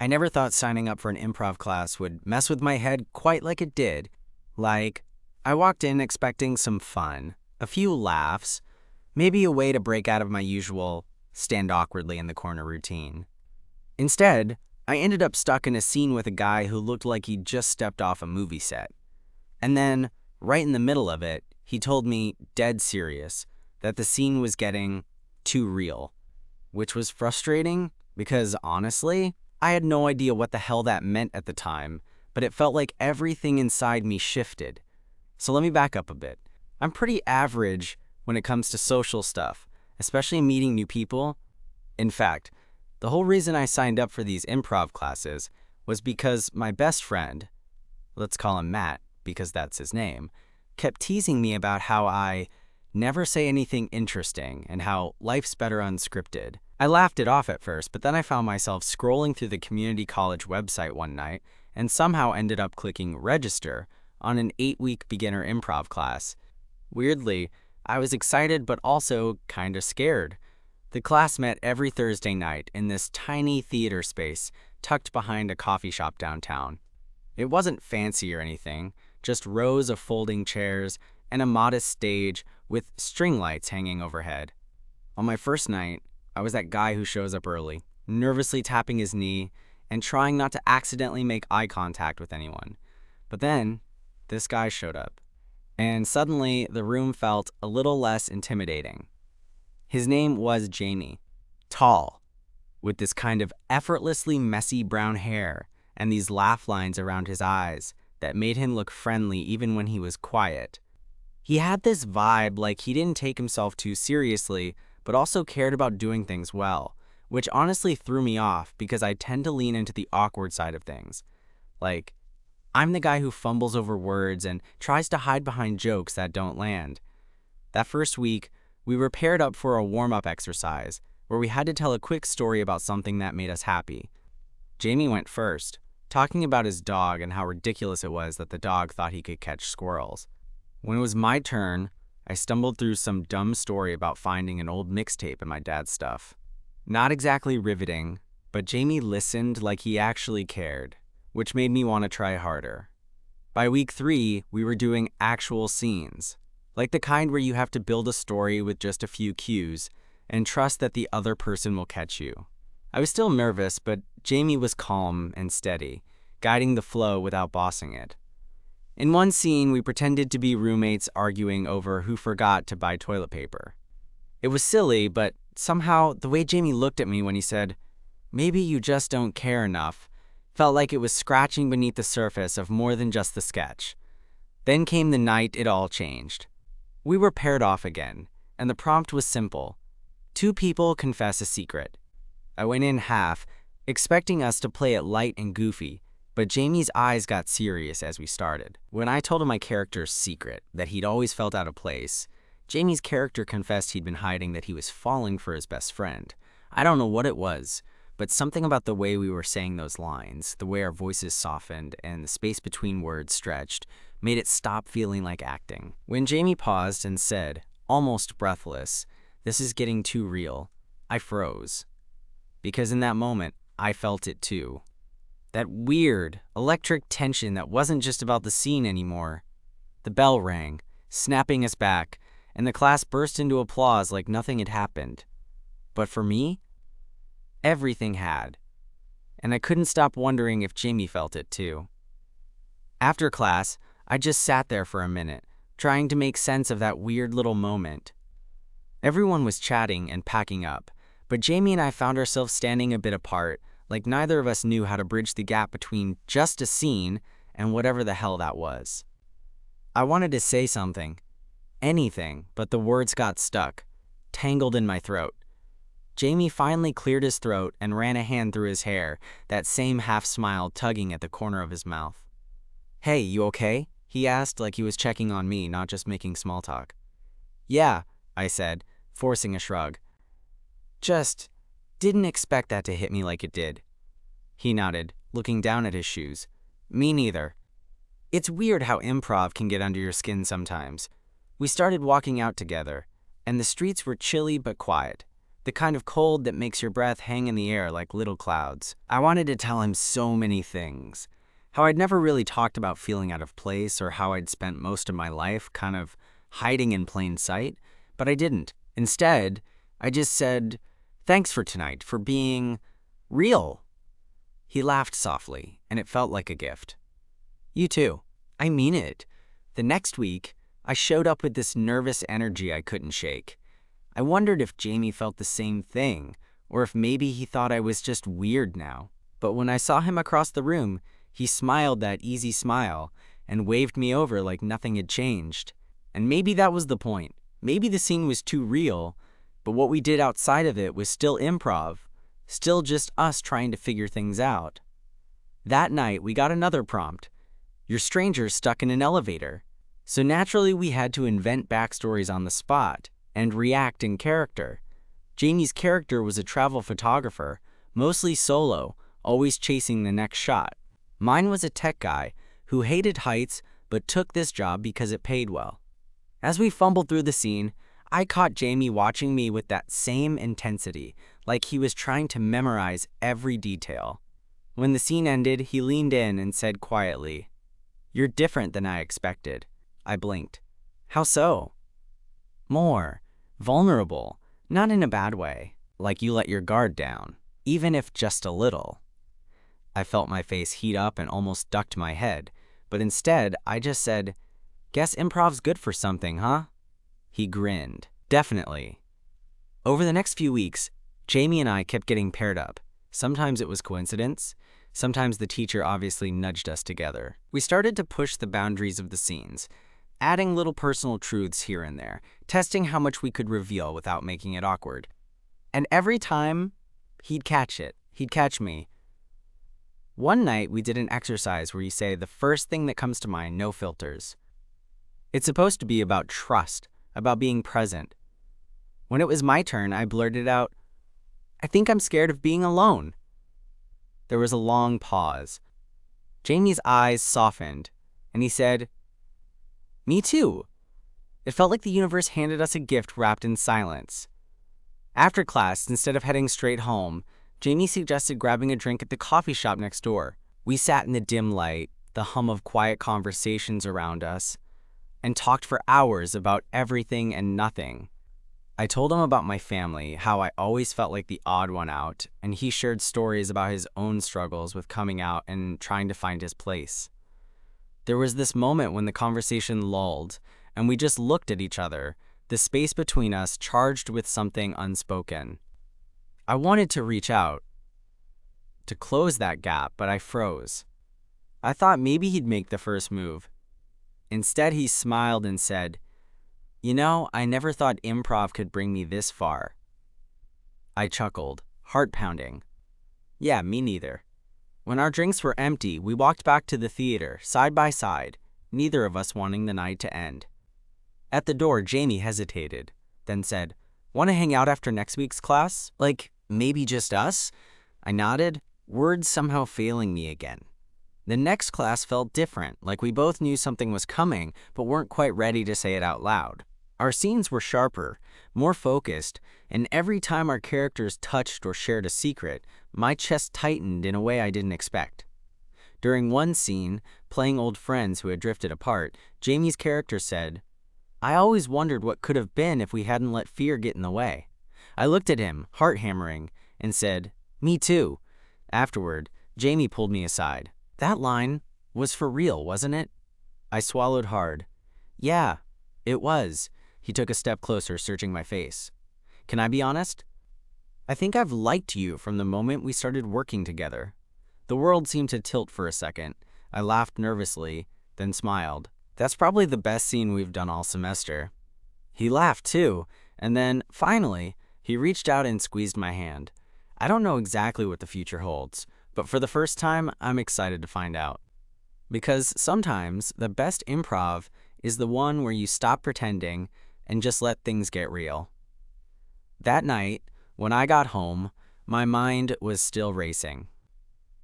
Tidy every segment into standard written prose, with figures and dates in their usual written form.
I never thought signing up for an improv class would mess with my head quite like it did. I walked in expecting some fun, a few laughs, maybe a way to break out of my usual stand awkwardly in the corner routine. Instead, I ended up stuck in a scene with a guy who looked like he'd just stepped off a movie set. And then, right in the middle of it, he told me, dead serious, that the scene was getting too real, which was frustrating because, honestly, I had no idea what the hell that meant at the time, but it felt like everything inside me shifted. So let me back up a bit. I'm pretty average when it comes to social stuff, especially meeting new people. In fact, the whole reason I signed up for these improv classes was because my best friend, let's call him Matt because that's his name, kept teasing me about how I never say anything interesting and how life's better unscripted. I laughed it off at first, but then I found myself scrolling through the community college website one night and somehow ended up clicking register on an 8-week beginner improv class. Weirdly, I was excited but also kinda scared. The class met every Thursday night in this tiny theater space tucked behind a coffee shop downtown. It wasn't fancy or anything, just rows of folding chairs and a modest stage with string lights hanging overhead. On my first night, I was that guy who shows up early, nervously tapping his knee and trying not to accidentally make eye contact with anyone. But then, this guy showed up, and suddenly the room felt a little less intimidating. His name was Jamie, tall, with this kind of effortlessly messy brown hair and these laugh lines around his eyes that made him look friendly even when he was quiet. He had this vibe like he didn't take himself too seriously, but also cared about doing things well, which honestly threw me off because I tend to lean into the awkward side of things. I'm the guy who fumbles over words and tries to hide behind jokes that don't land. That first week, we were paired up for a warm-up exercise where we had to tell a quick story about something that made us happy. Jamie went first, talking about his dog and how ridiculous it was that the dog thought he could catch squirrels. When it was my turn, I stumbled through some dumb story about finding an old mixtape in my dad's stuff. Not exactly riveting, but Jamie listened like he actually cared, which made me want to try harder. By week 3, we were doing actual scenes, like the kind where you have to build a story with just a few cues and trust that the other person will catch you. I was still nervous, but Jamie was calm and steady, guiding the flow without bossing it. In one scene, we pretended to be roommates arguing over who forgot to buy toilet paper. It was silly, but somehow the way Jamie looked at me when he said, "Maybe you just don't care enough," felt like it was scratching beneath the surface of more than just the sketch. Then came the night it all changed. We were paired off again, and the prompt was simple. 2 people confess a secret. I went in half, expecting us to play it light and goofy, but Jamie's eyes got serious as we started. When I told him my character's secret, that he'd always felt out of place, Jamie's character confessed he'd been hiding that he was falling for his best friend. I don't know what it was, but something about the way we were saying those lines, the way our voices softened and the space between words stretched, made it stop feeling like acting. When Jamie paused and said, almost breathless, "This is getting too real," I froze. Because in that moment, I felt it too. That weird, electric tension that wasn't just about the scene anymore. The bell rang, snapping us back, and the class burst into applause like nothing had happened. But for me, everything had. And I couldn't stop wondering if Jamie felt it too. After class, I just sat there for a minute, trying to make sense of that weird little moment. Everyone was chatting and packing up, but Jamie and I found ourselves standing a bit apart, like neither of us knew how to bridge the gap between just a scene and whatever the hell that was. I wanted to say something, anything, but the words got stuck, tangled in my throat. Jamie finally cleared his throat and ran a hand through his hair, that same half-smile tugging at the corner of his mouth. "Hey, you okay?" he asked like he was checking on me, not just making small talk. "Yeah," I said, forcing a shrug. "Just didn't expect that to hit me like it did." He nodded, looking down at his shoes. "Me neither." It's weird how improv can get under your skin sometimes. We started walking out together, and the streets were chilly but quiet. The kind of cold that makes your breath hang in the air like little clouds. I wanted to tell him so many things. How I'd never really talked about feeling out of place or how I'd spent most of my life kind of hiding in plain sight, but I didn't. Instead, I just said, "Thanks for tonight, for being real." He laughed softly, and it felt like a gift. "You too. I mean it." The next week, I showed up with this nervous energy I couldn't shake. I wondered if Jamie felt the same thing, or if maybe he thought I was just weird now. But when I saw him across the room, he smiled that easy smile and waved me over like nothing had changed. And maybe that was the point. Maybe the scene was too real, but what we did outside of it was still improv, still just us trying to figure things out. That night, we got another prompt. Your stranger's stuck in an elevator. So naturally, we had to invent backstories on the spot and react in character. Jamie's character was a travel photographer, mostly solo, always chasing the next shot. Mine was a tech guy who hated heights but took this job because it paid well. As we fumbled through the scene, I caught Jamie watching me with that same intensity, like he was trying to memorize every detail. When the scene ended, he leaned in and said quietly, "You're different than I expected." I blinked. "How so?" "More vulnerable, not in a bad way, like you let your guard down, even if just a little." I felt my face heat up and almost ducked my head, but instead I just said, "Guess improv's good for something, huh?" He grinned. "Definitely." Over the next few weeks, Jamie and I kept getting paired up. Sometimes it was coincidence, sometimes the teacher obviously nudged us together. We started to push the boundaries of the scenes, adding little personal truths here and there, testing how much we could reveal without making it awkward. And every time, he'd catch it. He'd catch me. One night, we did an exercise where you say the first thing that comes to mind, no filters. It's supposed to be about trust, about being present. When it was my turn, I blurted out, "I think I'm scared of being alone." There was a long pause. Jamie's eyes softened, and he said, "Me too." It felt like the universe handed us a gift wrapped in silence. After class, instead of heading straight home, Jamie suggested grabbing a drink at the coffee shop next door. We sat in the dim light, the hum of quiet conversations around us, and talked for hours about everything and nothing. I told him about my family, how I always felt like the odd one out, and he shared stories about his own struggles with coming out and trying to find his place. There was this moment when the conversation lulled, and we just looked at each other, the space between us charged with something unspoken. I wanted to reach out, to close that gap, but I froze. I thought maybe he'd make the first move. Instead, he smiled and said, "You know, I never thought improv could bring me this far." I chuckled, heart pounding. Yeah, me neither. When our drinks were empty, we walked back to the theater, side by side, neither of us wanting the night to end. At the door, Jamie hesitated, then said, "Want to hang out after next week's class? Like, maybe just us?" I nodded, words somehow failing me again. The next class felt different, like we both knew something was coming, but weren't quite ready to say it out loud. Our scenes were sharper, more focused, and every time our characters touched or shared a secret, my chest tightened in a way I didn't expect. During one scene, playing old friends who had drifted apart, Jamie's character said, "I always wondered what could have been if we hadn't let fear get in the way." I looked at him, heart hammering, and said, "Me too." Afterward, Jamie pulled me aside. "That line was for real, wasn't it?" I swallowed hard. "Yeah, it was." He took a step closer, searching my face. "Can I be honest? I think I've liked you from the moment we started working together." The world seemed to tilt for a second. I laughed nervously, then smiled. "That's probably the best scene we've done all semester." He laughed too, and then, finally, he reached out and squeezed my hand. I don't know exactly what the future holds, but for the first time, I'm excited to find out. Because sometimes the best improv is the one where you stop pretending and just let things get real. That night, when I got home, my mind was still racing.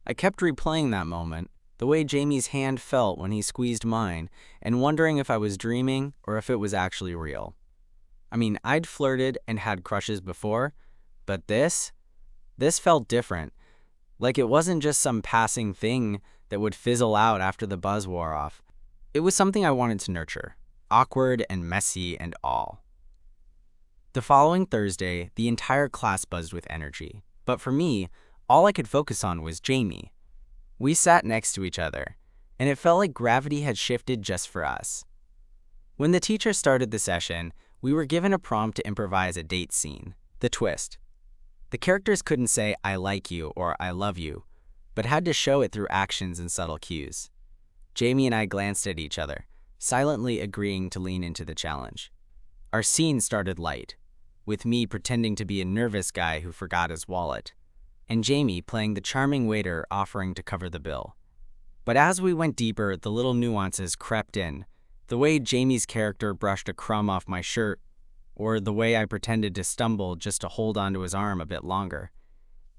I kept replaying that moment, the way Jamie's hand felt when he squeezed mine, and wondering if I was dreaming or if it was actually real. I mean, I'd flirted and had crushes before, But this felt different, like it wasn't just some passing thing that would fizzle out after the buzz wore off. It was something I wanted to nurture, awkward and messy and all. The following Thursday, the entire class buzzed with energy, but for me, all I could focus on was Jamie. We sat next to each other, and it felt like gravity had shifted just for us. When the teacher started the session, we were given a prompt to improvise a date scene, the twist. The characters couldn't say, "I like you" or "I love you," but had to show it through actions and subtle cues. Jamie and I glanced at each other, silently agreeing to lean into the challenge. Our scene started light, with me pretending to be a nervous guy who forgot his wallet, and Jamie playing the charming waiter offering to cover the bill. But as we went deeper, the little nuances crept in. The way Jamie's character brushed a crumb off my shirt, or the way I pretended to stumble just to hold onto his arm a bit longer.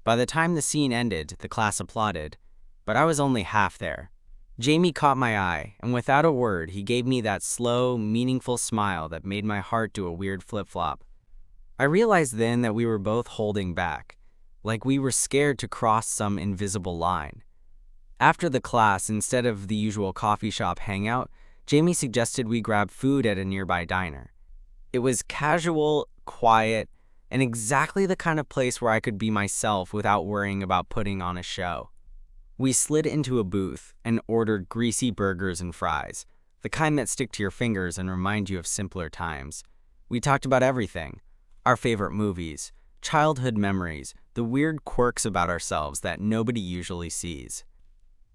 By the time the scene ended, the class applauded, but I was only half there. Jamie caught my eye, and without a word, he gave me that slow, meaningful smile that made my heart do a weird flip-flop. I realized then that we were both holding back, like we were scared to cross some invisible line. After the class, instead of the usual coffee shop hangout, Jamie suggested we grab food at a nearby diner. It was casual, quiet, and exactly the kind of place where I could be myself without worrying about putting on a show. We slid into a booth and ordered greasy burgers and fries, the kind that stick to your fingers and remind you of simpler times. We talked about everything: our favorite movies, childhood memories, the weird quirks about ourselves that nobody usually sees.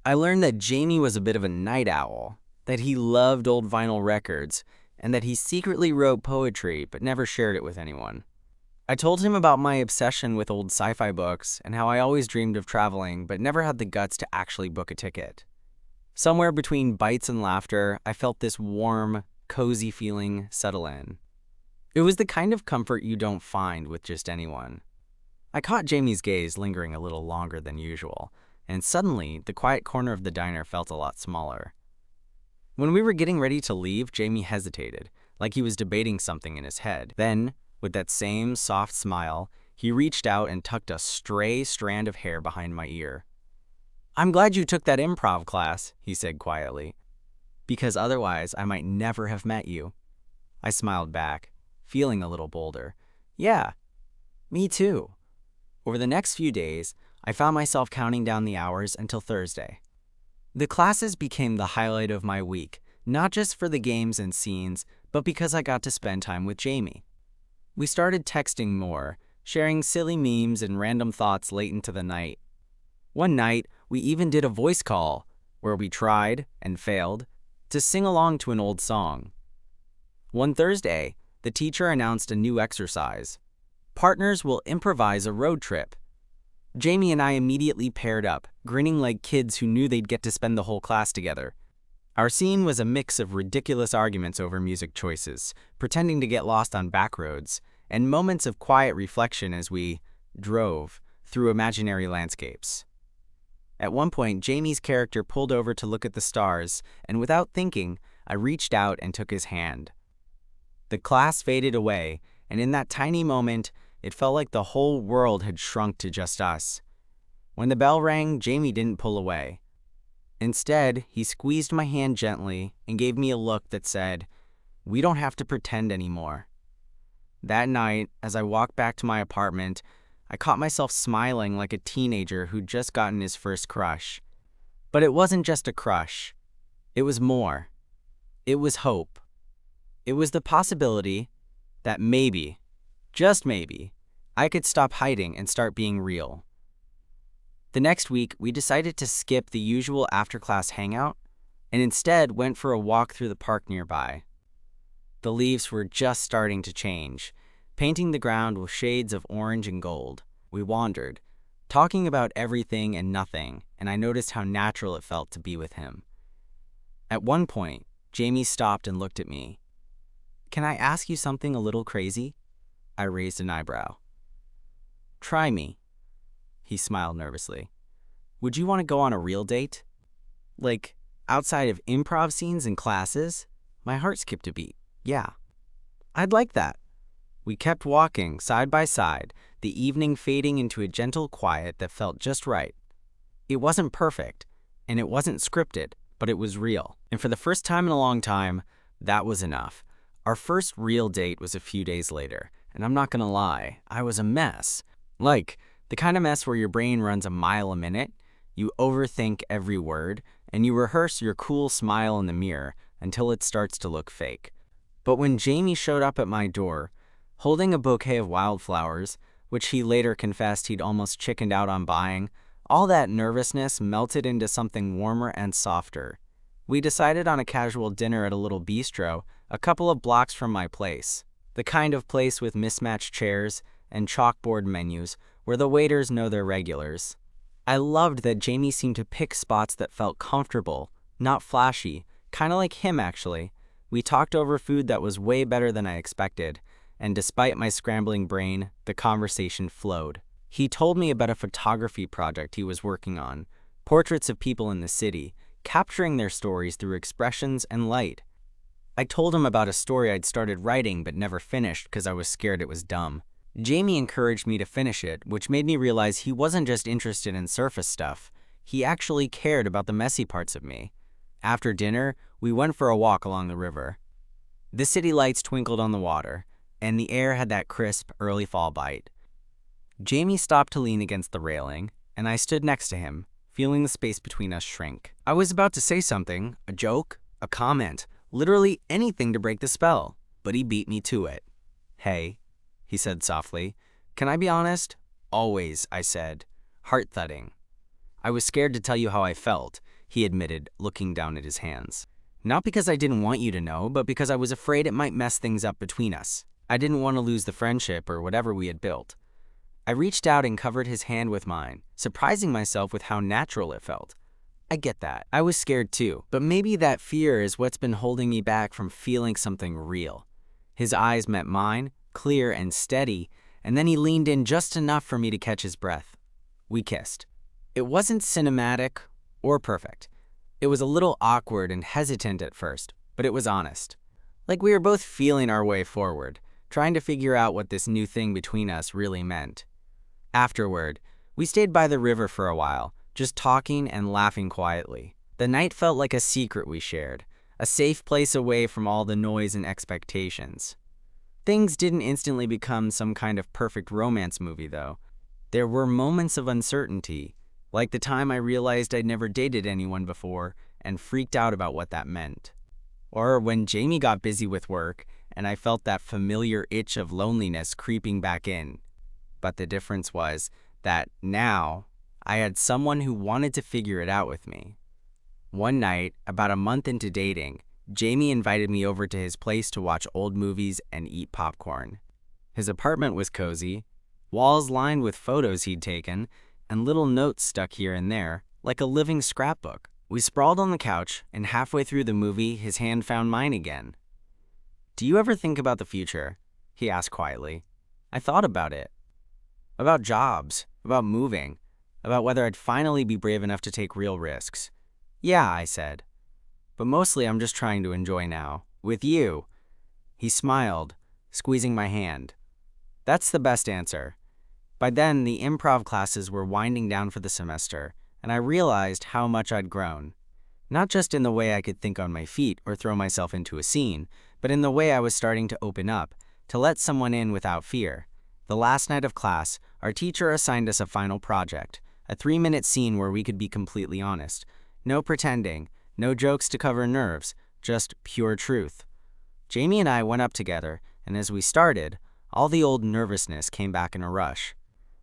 I learned that Jamie was a bit of a night owl, that he loved old vinyl records, and that he secretly wrote poetry but never shared it with anyone. I told him about my obsession with old sci-fi books and how I always dreamed of traveling but never had the guts to actually book a ticket. Somewhere between bites and laughter, I felt this warm, cozy feeling settle in. It was the kind of comfort you don't find with just anyone. I caught Jamie's gaze lingering a little longer than usual, and suddenly the quiet corner of the diner felt a lot smaller. When we were getting ready to leave, Jamie hesitated, like he was debating something in his head. Then, with that same soft smile, he reached out and tucked a stray strand of hair behind my ear. "I'm glad you took that improv class," he said quietly, "because otherwise I might never have met you." I smiled back, feeling a little bolder. "Yeah, me too." Over the next few days, I found myself counting down the hours until Thursday. The classes became the highlight of my week, not just for the games and scenes, but because I got to spend time with Jamie. We started texting more, sharing silly memes and random thoughts late into the night. One night, we even did a voice call, where we tried, and failed, to sing along to an old song. One Thursday, the teacher announced a new exercise. Partners will improvise a road trip. Jamie and I immediately paired up, grinning like kids who knew they'd get to spend the whole class together. Our scene was a mix of ridiculous arguments over music choices, pretending to get lost on back roads, and moments of quiet reflection as we drove through imaginary landscapes. At one point, Jamie's character pulled over to look at the stars, and without thinking, I reached out and took his hand. The class faded away, and in that tiny moment, it felt like the whole world had shrunk to just us. When the bell rang, Jamie didn't pull away. Instead, he squeezed my hand gently and gave me a look that said, "We don't have to pretend anymore." That night, as I walked back to my apartment, I caught myself smiling like a teenager who'd just gotten his first crush. But it wasn't just a crush. It was more. It was hope. It was the possibility that maybe, just maybe, I could stop hiding and start being real. The next week, we decided to skip the usual after-class hangout and instead went for a walk through the park nearby. The leaves were just starting to change, painting the ground with shades of orange and gold. We wandered, talking about everything and nothing, and I noticed how natural it felt to be with him. At one point, Jamie stopped and looked at me. "Can I ask you something a little crazy?" I raised an eyebrow. "Try me." He smiled nervously. "Would you want to go on a real date? Like, outside of improv scenes and classes?" My heart skipped a beat. "Yeah, I'd like that." We kept walking, side by side, the evening fading into a gentle quiet that felt just right. It wasn't perfect, and it wasn't scripted, but it was real. And for the first time in a long time, that was enough. Our first real date was a few days later, and I'm not gonna lie, I was a mess. Like, the kind of mess where your brain runs a mile a minute, you overthink every word, and you rehearse your cool smile in the mirror until it starts to look fake. But when Jamie showed up at my door, holding a bouquet of wildflowers, which he later confessed he'd almost chickened out on buying, all that nervousness melted into something warmer and softer. We decided on a casual dinner at a little bistro a couple of blocks from my place, the kind of place with mismatched chairs and chalkboard menus where the waiters know their regulars. I loved that Jamie seemed to pick spots that felt comfortable, not flashy, kind of like him actually. We talked over food that was way better than I expected, and despite my scrambling brain, the conversation flowed. He told me about a photography project he was working on, portraits of people in the city, capturing their stories through expressions and light. I told him about a story I'd started writing but never finished because I was scared it was dumb. Jamie encouraged me to finish it, which made me realize he wasn't just interested in surface stuff. He actually cared about the messy parts of me. After dinner, we went for a walk along the river. The city lights twinkled on the water, and the air had that crisp, early fall bite. Jamie stopped to lean against the railing, and I stood next to him, feeling the space between us shrink. I was about to say something, a joke, a comment, literally anything to break the spell, but he beat me to it. "Hey," he said softly. "Can I be honest?" "Always," I said, heart thudding. "I was scared to tell you how I felt," he admitted, looking down at his hands. "Not because I didn't want you to know, but because I was afraid it might mess things up between us. I didn't want to lose the friendship or whatever we had built." I reached out and covered his hand with mine, surprising myself with how natural it felt. I get that. I was scared too, but maybe that fear is what's been holding me back from feeling something real. His eyes met mine, clear and steady, and then he leaned in just enough for me to catch his breath. We kissed. It wasn't cinematic or perfect. It was a little awkward and hesitant at first, but it was honest. Like we were both feeling our way forward, trying to figure out what this new thing between us really meant. Afterward, we stayed by the river for a while, just talking and laughing quietly. The night felt like a secret we shared, a safe place away from all the noise and expectations. Things didn't instantly become some kind of perfect romance movie, though. There were moments of uncertainty, like the time I realized I'd never dated anyone before and freaked out about what that meant. Or when Jamie got busy with work and I felt that familiar itch of loneliness creeping back in. But the difference was that now I had someone who wanted to figure it out with me. One night, about a month into dating, Jamie invited me over to his place to watch old movies and eat popcorn. His apartment was cozy, walls lined with photos he'd taken, and little notes stuck here and there, like a living scrapbook. We sprawled on the couch, and halfway through the movie, his hand found mine again. "Do you ever think about the future?" he asked quietly. I thought about it. About jobs, about moving, about whether I'd finally be brave enough to take real risks. "Yeah," I said. "But mostly I'm just trying to enjoy now. With you." He smiled, squeezing my hand. That's the best answer. By then, the improv classes were winding down for the semester, and I realized how much I'd grown. Not just in the way I could think on my feet or throw myself into a scene, but in the way I was starting to open up, to let someone in without fear. The last night of class, our teacher assigned us a final project, a 3-minute scene where we could be completely honest. No pretending, no jokes to cover nerves, just pure truth. Jamie and I went up together, and as we started, all the old nervousness came back in a rush.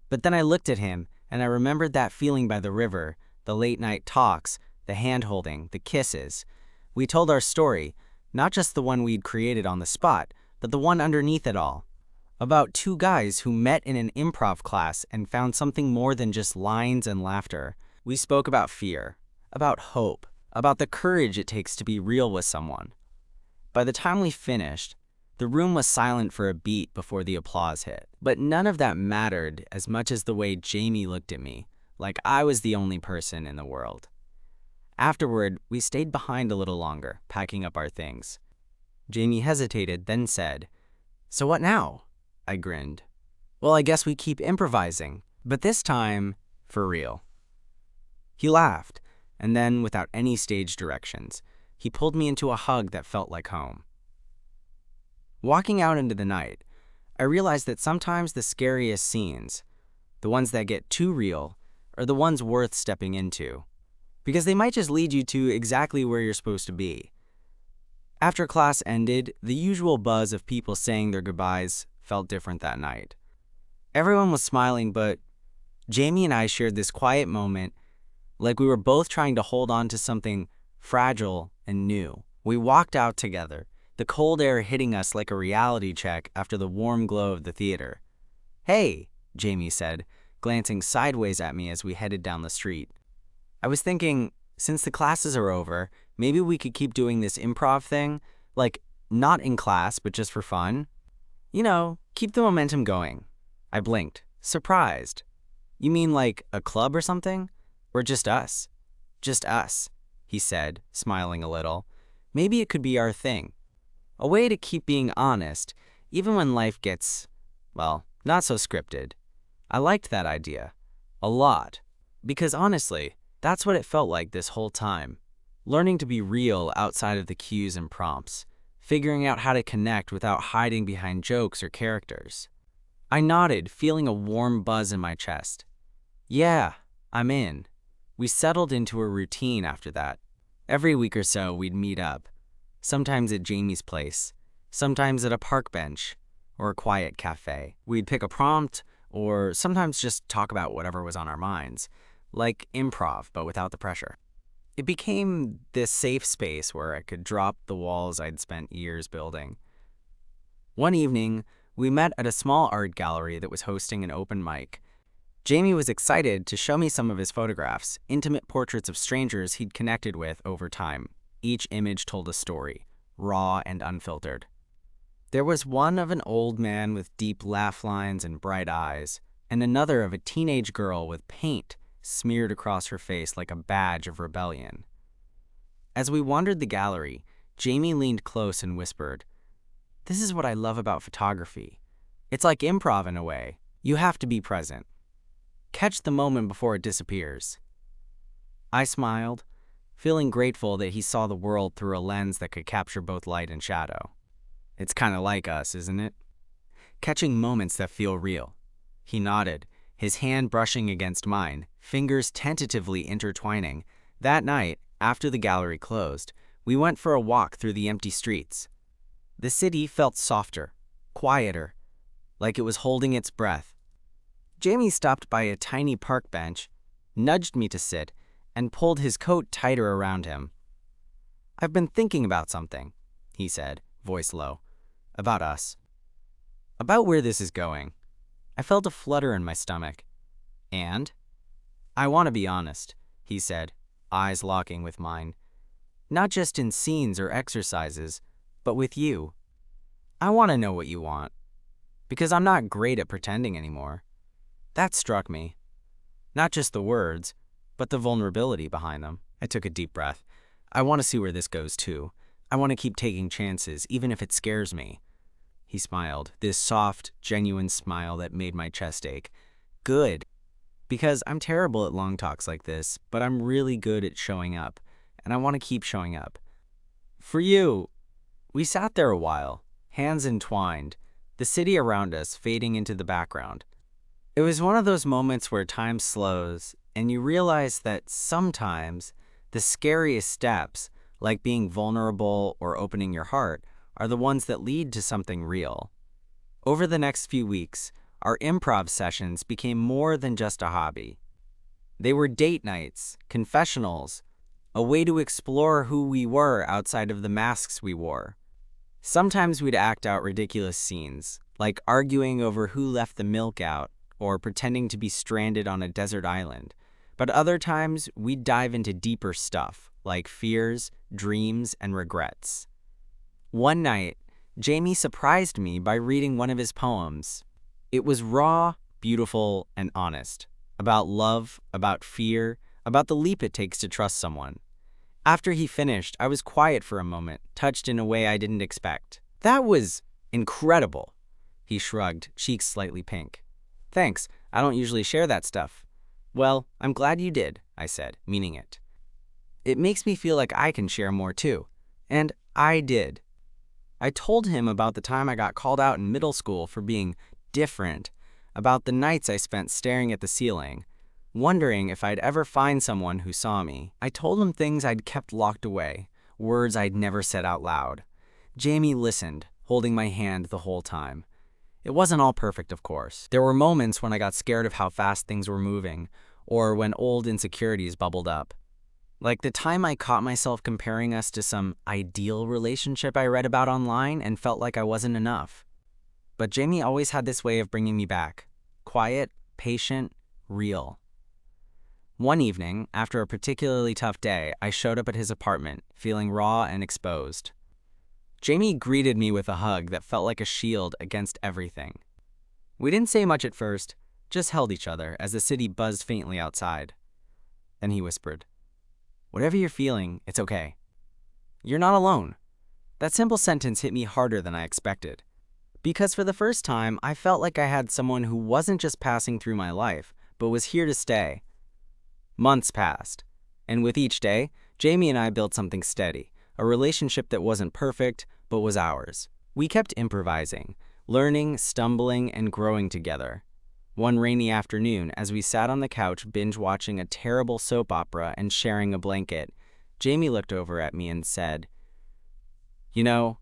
But then I looked at him, and I remembered that feeling by the river, the late-night talks, the hand-holding, the kisses. We told our story, not just the one we'd created on the spot, but the one underneath it all. About two guys who met in an improv class and found something more than just lines and laughter. We spoke about fear, about hope, about the courage it takes to be real with someone. By the time we finished, the room was silent for a beat before the applause hit. But none of that mattered as much as the way Jamie looked at me, like I was the only person in the world. Afterward, we stayed behind a little longer, packing up our things. Jamie hesitated, then said, "So what now?" I grinned. Well, I guess we keep improvising, but this time, for real. He laughed, and then, without any stage directions, he pulled me into a hug that felt like home. Walking out into the night, I realized that sometimes the scariest scenes, the ones that get too real, are the ones worth stepping into, because they might just lead you to exactly where you're supposed to be. After class ended, the usual buzz of people saying their goodbyes felt different that night. Everyone was smiling, but Jamie and I shared this quiet moment like we were both trying to hold on to something fragile and new. We walked out together, the cold air hitting us like a reality check after the warm glow of the theater. "Hey," Jamie said, glancing sideways at me as we headed down the street. I was thinking, since the classes are over, maybe we could keep doing this improv thing, like not in class, but just for fun. You know, keep the momentum going. I blinked, surprised. "You mean like a club or something? Or just us?" "Just us," he said, smiling a little. "Maybe it could be our thing. A way to keep being honest, even when life gets, well, not so scripted." I liked that idea. A lot. Because honestly, that's what it felt like this whole time. Learning to be real outside of the cues and prompts. Figuring out how to connect without hiding behind jokes or characters. I nodded, feeling a warm buzz in my chest. "Yeah, I'm in." We settled into a routine after that. Every week or so, we'd meet up. Sometimes at Jamie's place, sometimes at a park bench, or a quiet cafe. We'd pick a prompt, or sometimes just talk about whatever was on our minds, like improv, but without the pressure. It became this safe space where I could drop the walls I'd spent years building. One evening, we met at a small art gallery that was hosting an open mic. Jamie was excited to show me some of his photographs, intimate portraits of strangers he'd connected with over time. Each image told a story, raw and unfiltered. There was one of an old man with deep laugh lines and bright eyes, and another of a teenage girl with paint smeared across her face like a badge of rebellion. As we wandered the gallery, Jamie leaned close and whispered, "This is what I love about photography. It's like improv in a way. You have to be present. Catch the moment before it disappears." I smiled, feeling grateful that he saw the world through a lens that could capture both light and shadow. It's kind of like us, isn't it? Catching moments that feel real. He nodded, his hand brushing against mine, fingers tentatively intertwining. That night, after the gallery closed, we went for a walk through the empty streets. The city felt softer, quieter, like it was holding its breath. Jamie stopped by a tiny park bench, nudged me to sit, and pulled his coat tighter around him. "I've been thinking about something," he said, voice low. "About us. About where this is going." I felt a flutter in my stomach. "And?" "I want to be honest," he said, eyes locking with mine. "Not just in scenes or exercises, but with you. I want to know what you want. Because I'm not great at pretending anymore." That struck me. Not just the words, but the vulnerability behind them. I took a deep breath. I want to see where this goes too. I want to keep taking chances, even if it scares me. He smiled, this soft, genuine smile that made my chest ache. Good. Because I'm terrible at long talks like this, but I'm really good at showing up, and I want to keep showing up. "For you." We sat there a while, hands entwined, the city around us fading into the background. It was one of those moments where time slows, and you realize that sometimes the scariest steps, like being vulnerable or opening your heart, are the ones that lead to something real. Over the next few weeks, our improv sessions became more than just a hobby. They were date nights, confessionals, a way to explore who we were outside of the masks we wore. Sometimes we'd act out ridiculous scenes, like arguing over who left the milk out or pretending to be stranded on a desert island. But other times, we'd dive into deeper stuff, like fears, dreams, and regrets. One night, Jamie surprised me by reading one of his poems. It was raw, beautiful, and honest. About love, about fear, about the leap it takes to trust someone. After he finished, I was quiet for a moment, touched in a way I didn't expect. "That was incredible," he shrugged, cheeks slightly pink. Thanks, I don't usually share that stuff. Well, I'm glad you did, I said, meaning it. It makes me feel like I can share more too. And I did. I told him about the time I got called out in middle school for being different, about the nights I spent staring at the ceiling, wondering if I'd ever find someone who saw me. I told him things I'd kept locked away, words I'd never said out loud. Jamie listened, holding my hand the whole time. It wasn't all perfect, of course. There were moments when I got scared of how fast things were moving, or when old insecurities bubbled up. Like the time I caught myself comparing us to some ideal relationship I read about online and felt like I wasn't enough. But Jamie always had this way of bringing me back. Quiet, patient, real. One evening, after a particularly tough day, I showed up at his apartment, feeling raw and exposed. Jamie greeted me with a hug that felt like a shield against everything. We didn't say much at first, just held each other as the city buzzed faintly outside. Then he whispered, "Whatever you're feeling, it's okay. You're not alone." That simple sentence hit me harder than I expected. Because for the first time, I felt like I had someone who wasn't just passing through my life, but was here to stay. Months passed, and with each day, Jamie and I built something steady, a relationship that wasn't perfect, but was ours. We kept improvising, learning, stumbling, and growing together. One rainy afternoon, as we sat on the couch binge-watching a terrible soap opera and sharing a blanket, Jamie looked over at me and said, "You know,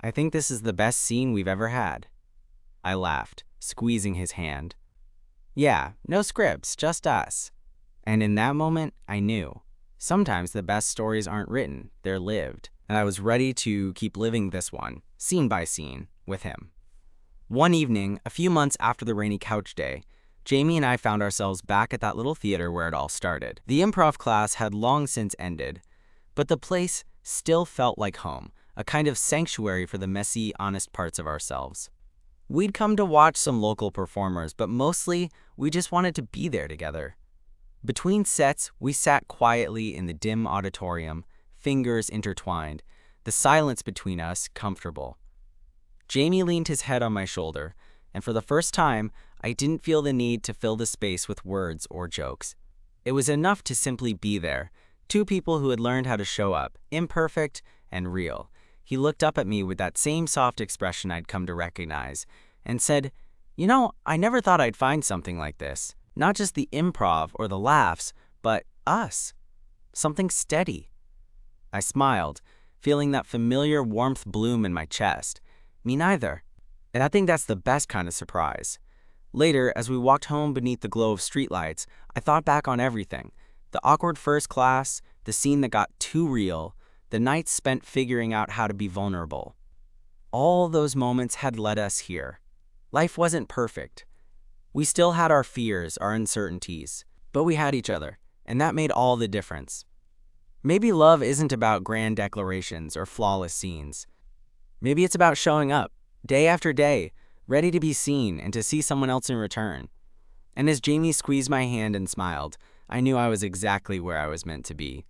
I think this is the best scene we've ever had." I laughed, squeezing his hand. "Yeah, no scripts, just us." And in that moment, I knew. Sometimes the best stories aren't written, they're lived. And I was ready to keep living this one, scene by scene, with him. One evening, a few months after the rainy couch day, Jamie and I found ourselves back at that little theater where it all started. The improv class had long since ended, but the place still felt like home, a kind of sanctuary for the messy, honest parts of ourselves. We'd come to watch some local performers, but mostly we just wanted to be there together. Between sets, we sat quietly in the dim auditorium, fingers intertwined, the silence between us comfortable. Jamie leaned his head on my shoulder, and for the first time, I didn't feel the need to fill the space with words or jokes. It was enough to simply be there, two people who had learned how to show up, imperfect and real. He looked up at me with that same soft expression I'd come to recognize, and said, "You know, I never thought I'd find something like this. Not just the improv or the laughs, but us. Something steady." I smiled, feeling that familiar warmth bloom in my chest. Me neither. And I think that's the best kind of surprise. Later, as we walked home beneath the glow of streetlights, I thought back on everything. The awkward first class, the scene that got too real, the nights spent figuring out how to be vulnerable. All those moments had led us here. Life wasn't perfect. We still had our fears, our uncertainties, but we had each other, and that made all the difference. Maybe love isn't about grand declarations or flawless scenes. Maybe it's about showing up, day after day, ready to be seen and to see someone else in return. And as Jamie squeezed my hand and smiled, I knew I was exactly where I was meant to be.